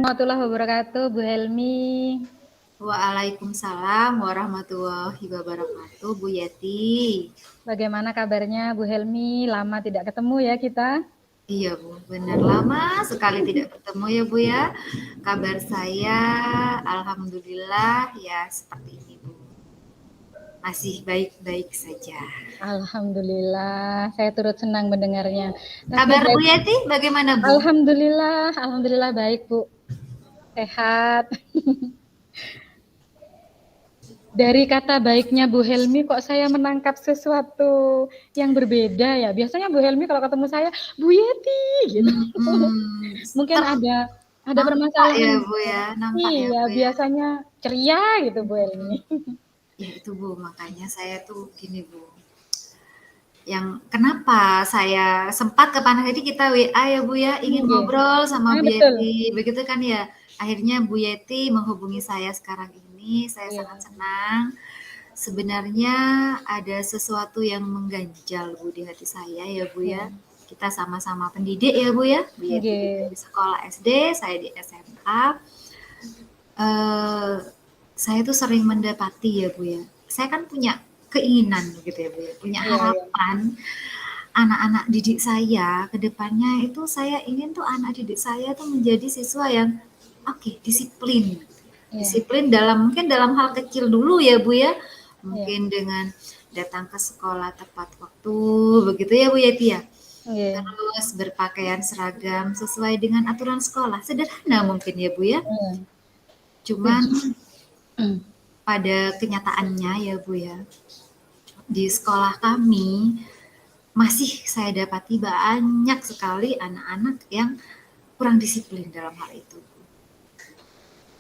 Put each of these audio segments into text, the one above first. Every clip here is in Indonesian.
warahmatullahi wabarakatuh, Bu Helmi. Waalaikumsalam warahmatullahi wabarakatuh, Bu Yeti. Bagaimana kabarnya, Bu Helmi? Lama tidak ketemu ya kita. Iya, Bu, benar lama sekali tidak bertemu ya, Bu ya. Kabar saya, alhamdulillah ya seperti ini, Bu. Masih baik-baik saja. Alhamdulillah, saya turut senang mendengarnya. Tapi Kabar Bu Yeti bagaimana, Bu? alhamdulillah baik, Bu. Sehat. Dari kata baiknya Bu Helmi kok saya menangkap sesuatu yang berbeda ya. Biasanya Bu Helmi kalau ketemu saya, Bu Yeti gitu. Mungkin ada nampak permasalahan. ya, Bu ya, nampak ya, Iya, Bu ya. biasanya ceria gitu Bu Helmi. Ya itu, Bu, makanya saya tuh gini, Bu. Yang kenapa saya sempat kapan hari kita WA ya, Bu ya, ingin ngobrol sama Bu betul. Yeti, begitu kan ya. Akhirnya Bu Yeti menghubungi saya sekarang ini, saya sangat senang. Sebenarnya ada sesuatu yang mengganjal, Bu, di hati saya ya, Bu ya. Kita sama-sama pendidik ya, Bu ya. Bu Yeti di sekolah SD, saya di SMA. Saya tuh sering mendapati ya, Bu ya. Saya kan punya keinginan gitu ya, Bu ya. Punya harapan anak-anak didik saya ke depannya itu saya ingin tuh anak didik saya tuh menjadi siswa yang disiplin. Disiplin mungkin dalam hal kecil dulu ya, Bu ya. Mungkin dengan datang ke sekolah tepat waktu, begitu ya, Bu Yeti ya. Terus berpakaian seragam sesuai dengan aturan sekolah. Sederhana mungkin ya, Bu ya. Cuman pada kenyataannya ya, Bu ya, di sekolah kami masih saya dapati banyak sekali anak-anak yang kurang disiplin dalam hal itu.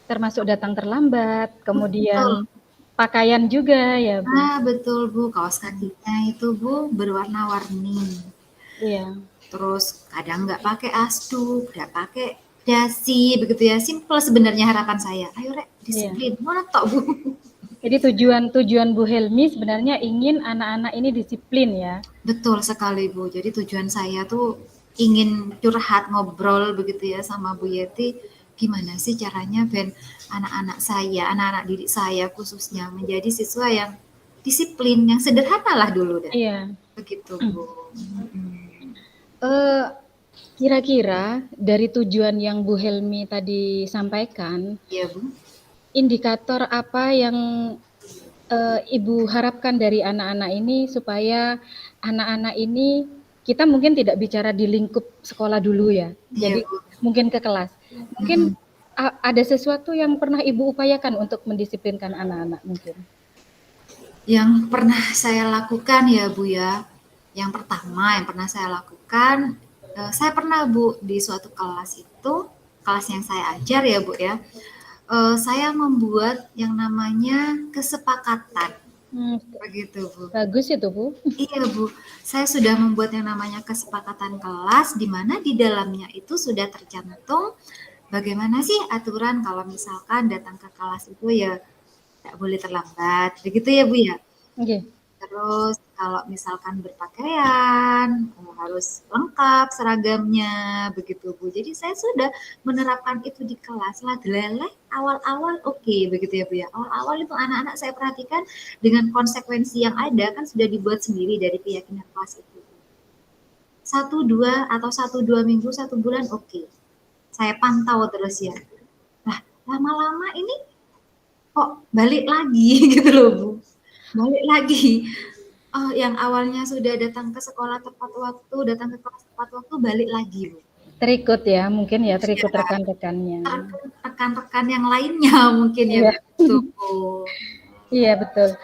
Termasuk datang terlambat, kemudian pakaian juga ya, Bu. Betul, Bu. Kaos kakinya itu, Bu, berwarna-warni. Iya. Terus kadang nggak pakai asduk, nggak pakai dasi, begitu ya. Simple sebenarnya harapan saya. Ayo, Rek, disiplin. Mana tok, Bu? Jadi tujuan Bu Helmi sebenarnya ingin anak-anak ini disiplin ya. Betul sekali, Bu. Jadi tujuan saya tuh ingin curhat, ngobrol begitu ya sama Bu Yeti. Gimana sih caranya Ben anak-anak saya, anak-anak didik saya khususnya menjadi siswa yang disiplin, yang sederhana lah dulu dah. Iya. Begitu, Bu. Kira-kira dari tujuan yang Bu Helmi tadi sampaikan, Iya, Bu. Indikator apa yang Ibu harapkan dari anak-anak ini supaya anak-anak ini kita mungkin tidak bicara di lingkup sekolah dulu ya. Jadi mungkin ke kelas. Mungkin ada sesuatu yang pernah Ibu upayakan untuk mendisiplinkan anak-anak mungkin. Yang pernah saya lakukan ya, Bu ya. Yang pertama yang pernah saya lakukan, saya pernah, Bu, di suatu kelas itu, kelas yang saya ajar ya, Bu ya. Saya membuat yang namanya kesepakatan. Begitu, Bu. Bagus itu, Bu. Iya, Bu. Saya sudah membuat yang namanya kesepakatan kelas, di mana di dalamnya itu sudah tercantum bagaimana sih aturan kalau misalkan datang ke kelas itu ya tidak boleh terlambat. Begitu ya, Bu ya? Terus kalau misalkan berpakaian harus lengkap seragamnya, begitu, Bu. Jadi saya sudah menerapkan itu di kelas lah. Leleh awal-awal begitu ya, Bu ya. Awal-awal itu anak-anak saya perhatikan dengan konsekuensi yang ada kan sudah dibuat sendiri dari keyakinan kelas itu. 1-2 minggu, 1 bulan saya pantau terus ya. Nah, lama-lama ini kok balik lagi gitu loh, Bu. Balik lagi. Yang awalnya sudah datang ke sekolah tepat waktu, datang ke kelas tepat waktu, balik lagi, Bu. Terikut ya, mungkin ya, terikut rekan-rekannya. Rekan-rekan yang lainnya mungkin ya, betul. Iya, betul.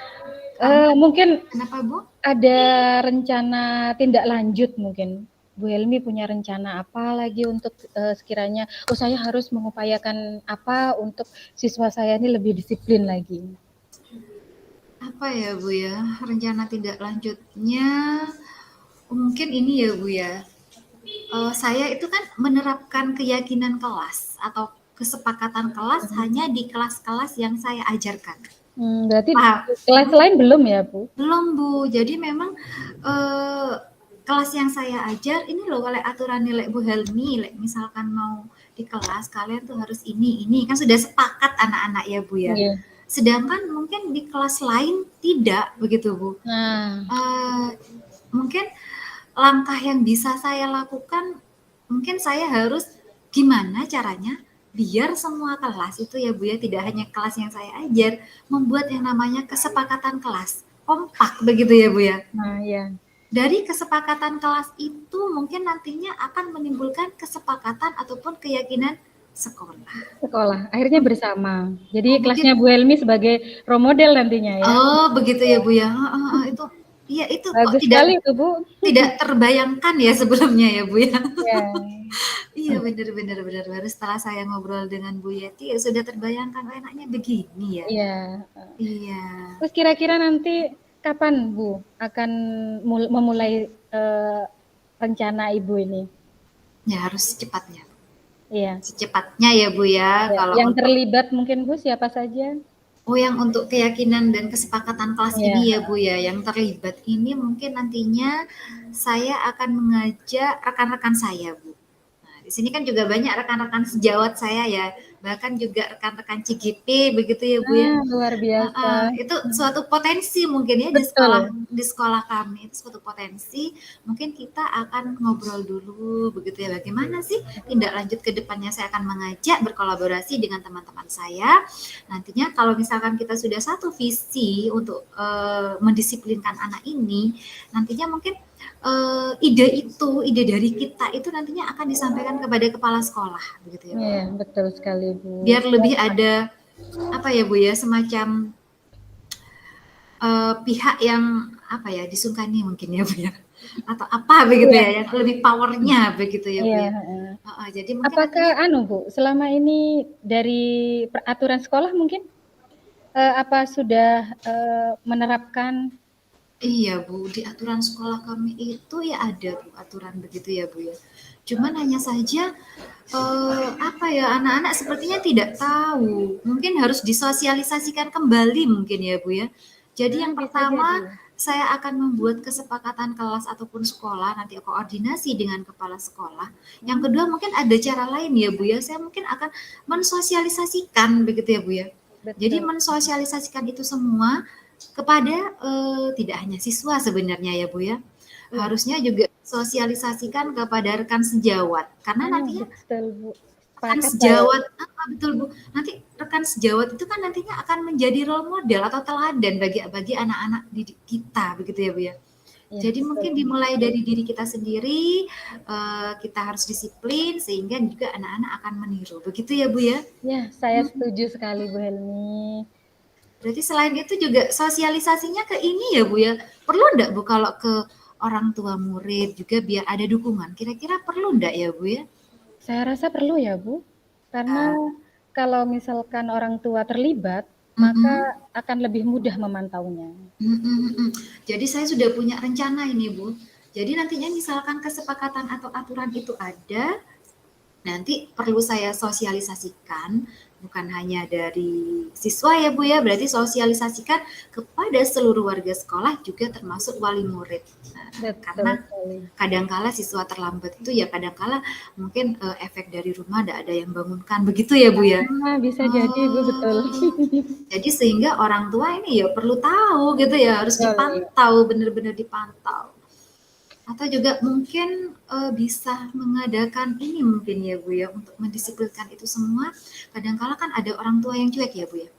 Mungkin kenapa, Bu? Ada rencana tindak lanjut mungkin. Bu Helmi punya rencana apa lagi untuk sekiranya saya harus mengupayakan apa untuk siswa saya ini lebih disiplin lagi? Apa ya, Bu ya? Rencana tindak lanjutnya mungkin ini ya, Bu ya. Saya itu kan menerapkan keyakinan kelas atau kesepakatan kelas hanya di kelas-kelas yang saya ajarkan. Berarti kelas lain belum ya, Bu? Belum, Bu. Jadi memang kelas yang saya ajar ini loh oleh aturan nilai Bu Helmi, misalkan mau di kelas kalian tuh harus ini kan sudah sepakat anak-anak ya Bu ya. Iya. Sedangkan mungkin di kelas lain tidak begitu Bu. Nah, Mungkin langkah yang bisa saya lakukan, mungkin saya harus gimana caranya biar semua kelas itu ya Bu ya, tidak hanya kelas yang saya ajar, membuat yang namanya kesepakatan kelas, kompak begitu ya Bu ya. nah ya. Dari kesepakatan kelas itu mungkin nantinya akan menimbulkan kesepakatan ataupun keyakinan sekolah. Sekolah, akhirnya bersama. Jadi Oh, kelasnya mungkin Bu Helmi sebagai role model nantinya ya. oh begitu Ya. ya Bu ya. Itu iya itu kok Bagus tidak sekali itu Bu. tidak terbayangkan ya sebelumnya ya Bu ya. Ya. Iya benar-benar benar. Baru setelah saya ngobrol dengan Bu Yeti ya sudah terbayangkan oh, enaknya begini ya. Iya. Iya. Terus kira-kira nanti kapan Bu akan memulai rencana Ibu ini? Ya harus secepatnya. Iya. Secepatnya ya Bu ya. Ya. Kalau Yang untuk terlibat mungkin Bu siapa saja? oh yang untuk keyakinan dan kesepakatan kelas Iya. ini ya Bu ya, yang terlibat ini mungkin nantinya saya akan mengajak rekan-rekan saya Bu. Nah, di sini kan juga banyak rekan-rekan sejawat saya ya, bahkan juga rekan-rekan CGP begitu ya Bu ya. Ah, luar biasa. Itu suatu potensi mungkin ya Betul. di sekolah kami itu suatu potensi mungkin kita akan ngobrol dulu begitu ya bagaimana sih tindak lanjut ke depannya saya akan mengajak berkolaborasi dengan teman-teman saya nantinya kalau misalkan kita sudah satu visi untuk mendisiplinkan anak ini nantinya mungkin ide dari kita itu nantinya akan disampaikan kepada kepala sekolah begitu ya Bu. Iya, betul sekali Bu. Biar lebih ada apa ya Bu ya semacam pihak yang apa ya disungkani mungkin ya Bu ya atau apa begitu Iya. ya yang lebih powernya begitu ya Bu Iya. ya. Jadi mungkin Apakah nantinya Bu selama ini dari peraturan sekolah mungkin apa sudah menerapkan? iya Bu di aturan sekolah kami itu ya ada Bu aturan begitu ya Bu ya. Cuman hanya saja apa ya anak-anak sepertinya tidak tahu. Mungkin harus disosialisasikan kembali mungkin ya Bu ya. Jadi yang Bisa jadi. pertama saya akan membuat kesepakatan kelas ataupun sekolah nanti koordinasi dengan kepala sekolah. Yang kedua mungkin ada cara lain ya Bu ya. Saya mungkin akan mensosialisasikan begitu ya Bu ya. Jadi Betul. mensosialisasikan itu semua kepada tidak hanya siswa sebenarnya ya Bu ya. Iya. Harusnya juga sosialisasikan kepada rekan sejawat karena nantinya Betul Bu. rekan Sepakat saya. sejawat betul Bu. Nanti rekan sejawat itu kan nantinya akan menjadi role model atau teladan bagi anak-anak didik kita begitu ya Bu ya. Ya, Jadi betul. mungkin dimulai dari diri kita sendiri, kita harus disiplin sehingga juga anak-anak akan meniru. Begitu ya Bu ya? Ya, saya setuju sekali Bu Helmi. Berarti selain itu juga sosialisasinya ke ini ya Bu ya. Perlu enggak Bu kalau ke orang tua murid juga biar ada dukungan? Kira-kira perlu enggak ya Bu ya? Saya rasa perlu ya Bu. Karena kalau misalkan orang tua terlibat, Mm-mm. maka akan lebih mudah memantaunya. Jadi saya sudah punya rencana ini Bu. Jadi nantinya misalkan kesepakatan atau aturan itu ada, nanti perlu saya sosialisasikan bukan hanya dari siswa ya Bu ya, berarti sosialisasikan kepada seluruh warga sekolah juga termasuk wali murid. Karena kadangkala siswa terlambat itu ya kadangkala mungkin efek dari rumah tidak ada yang bangunkan begitu ya Bu ya. Bisa jadi Bu, betul. Jadi sehingga orang tua ini ya perlu tahu gitu ya, harus dipantau, benar-benar dipantau. Atau juga mungkin bisa mengadakan ini mungkin ya Bu ya untuk mendisiplinkan itu semua. Kadangkala kan ada orang tua yang cuek ya Bu ya.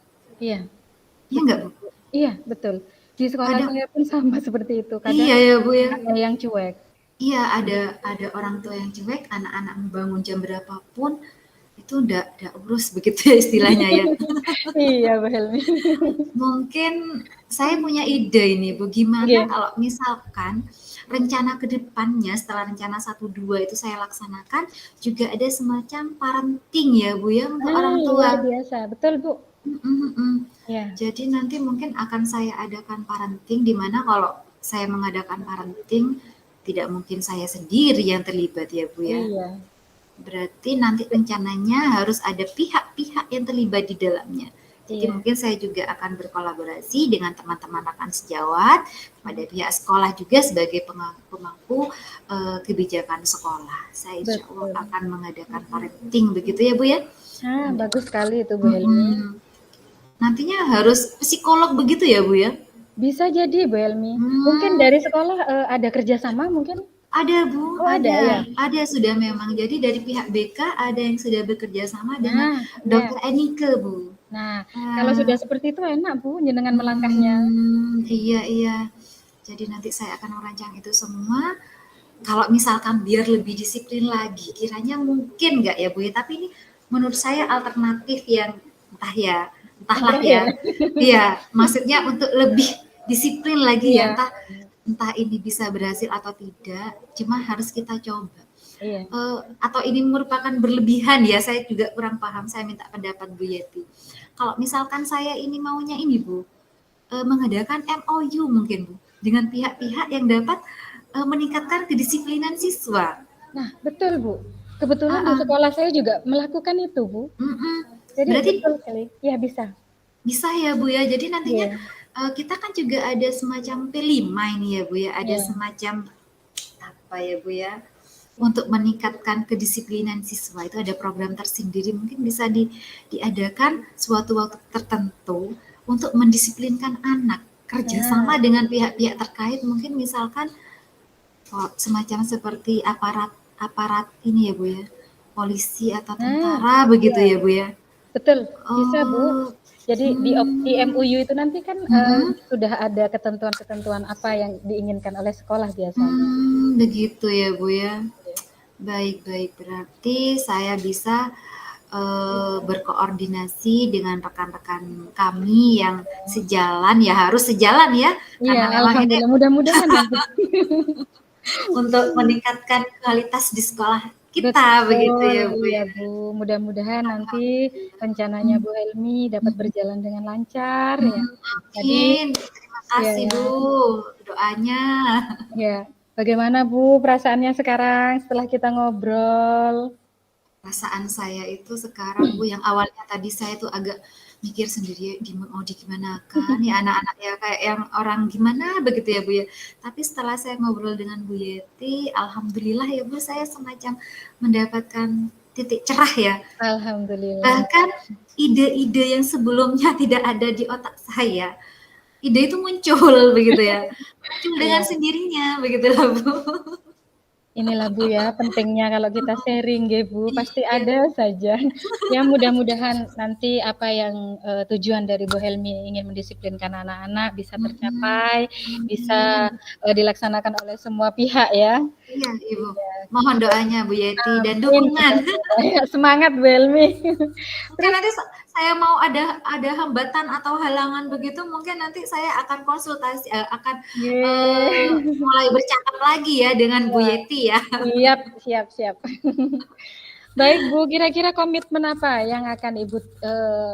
Iya. Iya enggak Bu? Iya betul. Di sekolah saya pun sama seperti itu. Kadang iya ya Bu ya. ada yang cuek. Iya ada orang tua yang cuek, anak-anak bangun jam berapapun itu udah urus begitu ya istilahnya ya. Iya Bu Helmi. Mungkin saya punya ide ini Bu, gimana kalau misalkan rencana ke depannya setelah rencana 1-2 itu saya laksanakan juga ada semacam parenting ya Bu ya untuk orang tua. Luar biasa, betul Bu. Ya. Jadi nanti mungkin akan saya adakan parenting di mana kalau saya mengadakan parenting tidak mungkin saya sendiri yang terlibat ya Bu ya. Iya. Berarti nanti rencananya harus ada pihak-pihak yang terlibat di dalamnya. Jadi Iya, mungkin saya juga akan berkolaborasi dengan teman-teman rekan sejawat pada pihak sekolah juga sebagai pemangku kebijakan sekolah. Saya insya Allah betul. akan mengadakan parenting begitu ya Bu ya. Ah, bagus sekali itu Bu Helmi. Mm-mm. Nantinya harus psikolog begitu ya Bu ya? Bisa jadi Bu Helmi. Mungkin Hmm, dari sekolah ada kerjasama mungkin? ada Bu, Oh ada ya. ada sudah memang. Jadi dari pihak BK ada yang sudah bekerja sama dengan Nah, ya. Dokter Enike Bu. Nah, kalau Ah, sudah seperti itu enak Bu, jenengan melangkahnya. iya iya. Jadi nanti saya akan merancang itu semua. Kalau misalkan biar lebih disiplin lagi, kiranya mungkin nggak ya Bu ya? Tapi ini menurut saya alternatif yang entah ya, Yang entahlah terakhir. ya. Iya, maksudnya untuk lebih disiplin lagi ya, Iya, entah entah ini bisa berhasil atau tidak, cuma harus kita coba. iya. Atau ini merupakan berlebihan ya, saya juga kurang paham, saya minta pendapat Bu Yeti. Kalau misalkan saya ini maunya ini Bu, mengadakan MOU mungkin Bu, dengan pihak-pihak yang dapat meningkatkan kedisiplinan siswa. Nah, betul Bu. Kebetulan di Uh-uh. sekolah saya juga melakukan itu Bu. Mm-mm. Jadi Berarti betul sekali. Ya bisa. bisa ya Bu ya. Jadi nantinya Iya, kita kan juga ada semacam P5 ini ya Bu ya. Ada iya. semacam apa ya Bu ya, untuk meningkatkan kedisiplinan siswa itu ada program tersendiri mungkin bisa diadakan suatu waktu tertentu untuk mendisiplinkan anak kerjasama Nah, dengan pihak-pihak terkait mungkin misalkan semacam seperti aparat aparat ini ya Bu ya, polisi atau nah, tentara begitu iya. ya Bu ya. Betul, bisa Bu. Oh, Jadi di hmm, MUU itu nanti kan mm-mm. sudah ada ketentuan-ketentuan apa yang diinginkan oleh sekolah biasanya. Begitu ya Bu ya. Baik-baik, berarti saya bisa berkoordinasi dengan rekan-rekan kami yang sejalan ya, harus sejalan ya, Iya, karena memang ini alhamdulillah. Mudah-mudahan nanti. untuk meningkatkan kualitas di sekolah kita, begitu Betul, ya Bu iya ya. Bu. Mudah-mudahan nanti Alhamdulillah. rencananya Hmm, Bu Helmi dapat hmm, berjalan dengan lancar ya. Jadi, amin. Terima ya, kasih Bu, doanya. ya. Bagaimana Bu perasaannya sekarang setelah kita ngobrol? Perasaan saya itu sekarang Bu, yang awalnya tadi saya tuh agak mikir sendiri mau digimanakan ya anak-anak ya kayak yang orang gimana begitu ya Bu ya. Tapi setelah saya ngobrol dengan Bu Yeti, alhamdulillah ya Bu, saya semacam mendapatkan titik cerah ya. Alhamdulillah. Bahkan ide-ide yang sebelumnya tidak ada di otak saya, ide itu muncul begitu ya. Muncul dengan Ya, sendirinya begitu lah Bu. inilah Bu ya, pentingnya kalau kita sharing nggih Bu, pasti Iya. ada saja. Ya mudah-mudahan nanti apa yang tujuan dari Bu Helmi ingin mendisiplinkan anak-anak bisa Mm-mm. tercapai, bisa Amin. dilaksanakan oleh semua pihak ya. Iya, Ibu. Ya, Mohon doanya Bu Yeti dan amin. dukungan. Semangat Bu Helmi. Mungkin Terus nanti saya mau ada hambatan atau halangan begitu, mungkin nanti saya akan konsultasi, akan ye. mulai bercakap lagi ya dengan Bu Wah, Yeti ya. siap, siap, siap. Baik Bu, kira-kira komitmen apa yang akan Ibu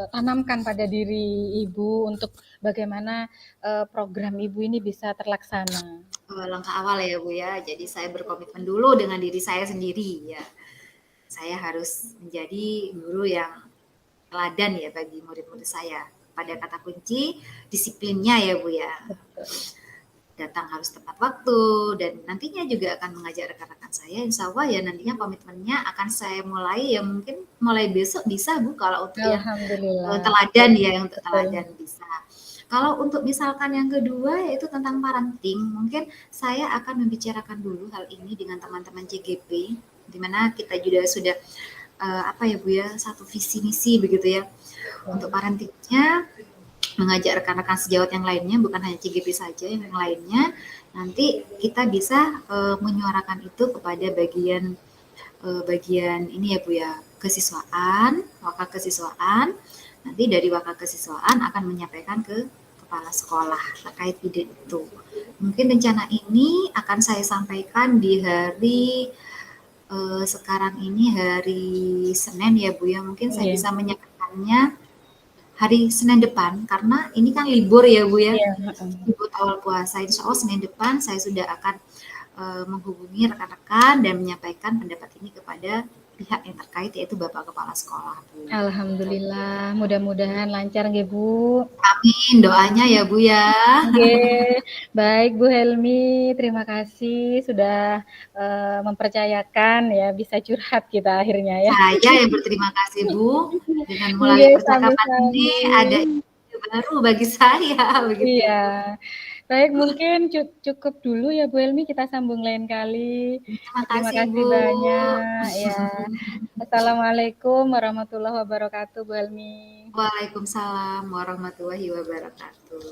tanamkan pada diri Ibu untuk bagaimana program Ibu ini bisa terlaksana? Langkah awal ya Bu ya. Jadi saya berkomitmen dulu dengan diri saya sendiri ya. Saya harus menjadi guru yang teladan ya bagi murid-murid saya. Pada kata kunci disiplinnya ya Bu ya. Betul. Datang harus tepat waktu dan nantinya juga akan mengajak rekan-rekan saya insya Allah ya nantinya komitmennya akan saya mulai ya mungkin mulai besok bisa Bu kalau untuk yang Alhamdulillah. teladan ya yang untuk Betul. teladan bisa. Kalau untuk misalkan yang kedua yaitu tentang parenting mungkin saya akan membicarakan dulu hal ini dengan teman-teman CGP di mana kita juga sudah apa ya Bu ya satu visi misi begitu ya untuk parentingnya mengajak rekan-rekan sejawat yang lainnya, bukan hanya CGP saja, yang lainnya, nanti kita bisa menyuarakan itu kepada bagian ini ya Bu ya, kesiswaan, wakil kesiswaan. Nanti dari wakil kesiswaan akan menyampaikan ke kepala sekolah terkait ide itu. Mungkin rencana ini akan saya sampaikan di hari sekarang ini hari Senin ya Bu ya. Mungkin saya Iya, bisa menyampaikannya hari Senin depan karena ini kan libur ya Bu ya, iya, libur awal puasa. Insya Allah Senin depan saya sudah akan menghubungi rekan-rekan dan menyampaikan pendapat ini kepada pihak yang terkait yaitu Bapak Kepala Sekolah, Bu. Alhamdulillah, mudah-mudahan lancar nggih, Bu. Amin, doanya ya Bu ya. Nggih, baik Bu Helmi, terima kasih sudah mempercayakan ya bisa curhat kita akhirnya ya. Saya yang berterima kasih Bu, dengan melalui Nggih, percakapan ini ada sami-sami. ide baru bagi saya begitu Iya. ya Bu. Baik, mungkin cukup dulu ya Bu Helmi, kita sambung lain kali. Terima Terima kasih kasih Bu. banyak ya. Assalamualaikum warahmatullahi wabarakatuh Bu Helmi. Waalaikumsalam warahmatullahi wabarakatuh.